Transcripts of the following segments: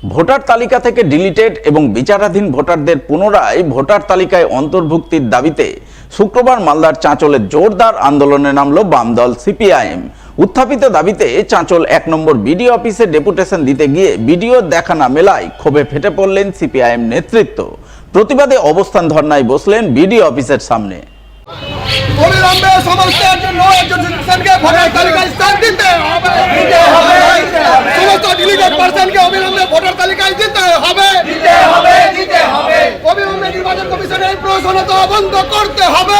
Voter তালিকা থেকে deleted এবং বিচারাধীন ভোটারদের পুনরায় ভোটার তালিকায় অন্তর্ভুক্তির দাবিতে শুক্রবার মালদার চাঁচলে জোরদার আন্দোলনে নামল বাম দল সিপিআইএম। উত্থাপিত দাবিতে চাঁচল ১ নম্বর বিডিও অফিসে ডেপুটেশন দিতে গিয়ে ভিডিও দেখা না মেলায় ক্ষোভে ফেটে পড়লেন সিপিআইএম নেতৃত্ব। প্রতিবাদে অবস্থান ধর্নায় বসলেন বিডিও অফিসের সামনে। অবিলম্বে সমস্ত জনসাধারণকে ভোটার তালিকায় স্থান দিতে হবে, সমস্ত ডিলিগেট পার্সনকে অবিলম্বে ভোটার তালিকায় দিতে হবে, অবিলম্বে নির্বাচন কমিশনের এই প্রহসনতা বন্ধ করতে হবে।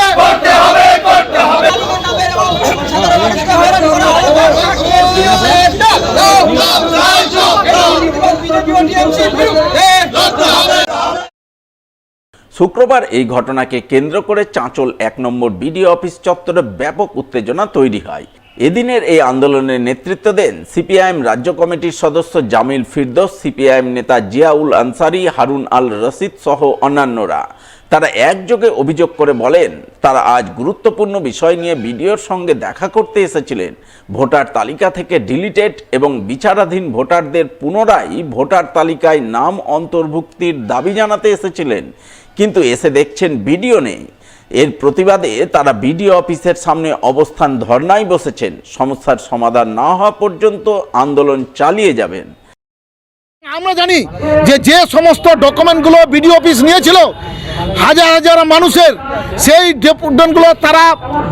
শুক্রবার এই ঘটনাকে কেন্দ্র করে চাঁচল ১ নম্বর বিডিও অফিস চত্বরে ব্যাপক উত্তেজনা তৈরি হয়। এদিনের এই আন্দোলনের নেতৃত্ব দেন সিপিআইএম রাজ্য কমিটির সদস্য জামিল ফিরদৌস, সিপিআইএম নেতা জিয়াউল আনসারি, হারুন আল রশিদ সহ অন্যান্যরা। তারা একযোগে অভিযোগ করে বলেন, তারা আজ গুরুত্বপূর্ণ বিষয় নিয়ে বিডিওর সঙ্গে দেখা করতে এসেছিলেন। ভোটার তালিকা থেকে ডিলিটেড এবং বিচারাধীন ভোটারদের পুনরায় ভোটার তালিকায় নাম অন্তর্ভুক্তির দাবি জানাতে এসেছিলেন, কিন্তু এসে দেখছেন ভিডিও নেই। এর প্রতিবাদে তারা বিডিও অফিসের সামনে অবস্থান ধর্নায় বসেছেন। সমস্যার সমাধান না হওয়া পর্যন্ত আন্দোলন চালিয়ে যাবেন। আমরা জানি যে সমস্ত ডকুমেন্টগুলো বিডিও অফিস নিয়েছিল হাজার হাজার মানুষের, সেই ডকুমেন্টগুলো তারা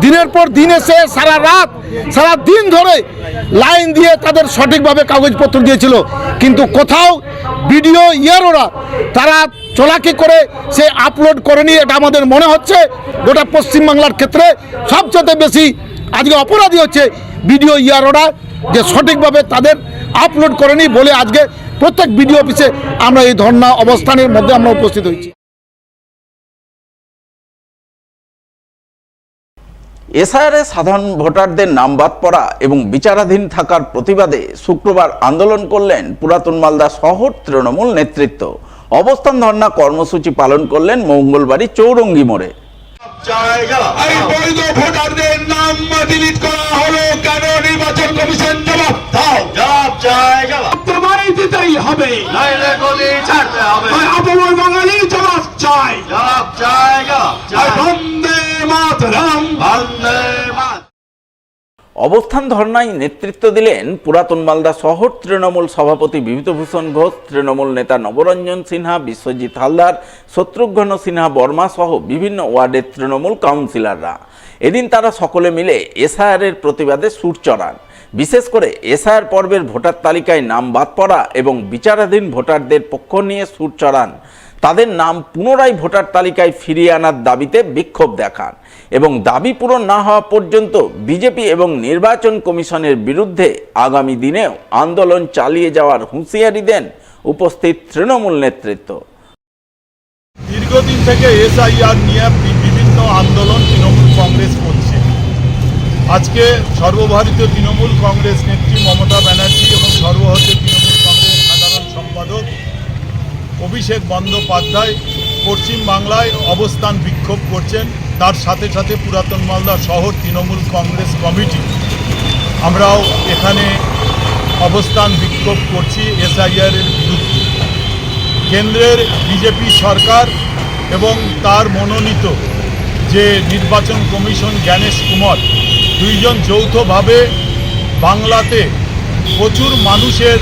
দিনের পর দিন এসে সারা দিন ধরে লাইন দিয়ে তাদের সঠিকভাবে কাগজপত্র দিয়েছিল, কিন্তু কোথাও বিডিও ইয়ারোরা তারা চলাকি করে সে আপলোড করেনি। এটা আমাদের মনে হচ্ছে গোটা পশ্চিমবাংলার ক্ষেত্রে সবচেয়ে বেশি আজকে অপরাধী হচ্ছে বিডিও ইয়ারোরা, যে সঠিকভাবে তাদের আপলোড করেনি বলে আজকে প্রত্যেক বিডিও অফিসে আমরা এই ধর্ণা অবস্থানের মধ্যে আমরা উপস্থিত হয়েছি। এসআইআরে সাধারণ ভোটারদের নাম বাদ পড়া এবং বিচারাধীন থাকার প্রতিবাদে শুক্রবার আন্দোলন করলেন পুরাতন মালদা শহর তৃণমূল নেতৃত্ব। অবস্থান ধর্ণা কর্মসূচি পালন করলেন মঙ্গলবারই চৌরঙ্গি মোড়ে। ভোটারদের নাম ডিলিট করা হলো কেন? নির্বাচন কমিশন জবাব দাও, দিতেই হবে, অপময় বাঙালি জবাব চাই, বন্দে মাতরম, বন্দে মাতরম। অবস্থান ধর্নায় নেতৃত্ব দিলেন পুরাতন মালদা শহর তৃণমূল সভাপতি বিভূতিভূষণ ঘোষ, তৃণমূল নেতা নবরঞ্জন সিনহা, বিশ্বজিৎ হালদার, শত্রুঘ্ন সিনহা বর্মা সহ বিভিন্ন ওয়ার্ডের তৃণমূল কাউন্সিলররা। এদিন তারা সকলে মিলে এসআইআরের প্রতিবাদে সুর চড়ান। বিশেষ করে এসআইআর পর্বের ভোটার তালিকায় নাম বাদ পড়া এবং বিচারাধীন ভোটারদের পক্ষ নিয়ে সুর চড়ান। তাদের নাম পুনরায় ভোটার তালিকায় ফিরিয়ে আনার দাবিতে বিক্ষোভ দেখান এবং দাবি পূরণ না হওয়া পর্যন্ত বিজেপি এবং নির্বাচন কমিশনের বিরুদ্ধে আগামী দিনেও আন্দোলন চালিয়ে যাওয়ার হুঁশিয়ারি দেন উপস্থিত তৃণমূল নেতৃত্ব। দীর্ঘদিন থেকে এসআইআর নিয়ে বিভিন্ন আন্দোলন তৃণমূল কংগ্রেস করছে। আজকে সর্বভারতীয় তৃণমূল কংগ্রেস নেত্রী মমতা ব্যানার্জি এবং সর্বভারতীয় তৃণমূল কংগ্রেস সাধারণ সম্পাদক অভিষেক বন্দ্যোপাধ্যায় পশ্চিমবাংলায় অবস্থান বিক্ষোভ করছেন। তার সাথে সাথে পুরাতন মালদা শহর তৃণমূল কংগ্রেস কমিটি আমরাও এখানে অবস্থান বিক্ষোভ করছি এসআইআরের বিরুদ্ধে। কেন্দ্রের বিজেপি সরকার এবং তার মনোনীত যে নির্বাচন কমিশন জ্ঞানেশ কুমার, দুইজন যৌথভাবে বাংলাতে প্রচুর মানুষের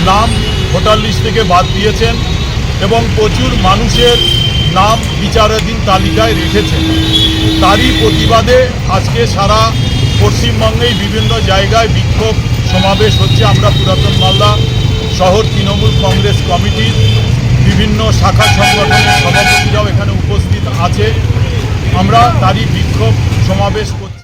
নাম ভোটার লিস্ট থেকে বাদ দিয়েছেন এবং প্রচুর মানুষের নাম বিচারাধীন তালিকায় রেখেছেন। তারই প্রতিবাদে আজকে সারা পশ্চিমবঙ্গেই বিভিন্ন জায়গায় বিক্ষোভ সমাবেশ হচ্ছে। আমরা পুরাতন মালদা শহর তৃণমূল কংগ্রেস কমিটির বিভিন্ন শাখা সংগঠনের সভাপতিরাও এখানে উপস্থিত আছে। আমরা তারই বিক্ষোভ সমাবেশ করছি।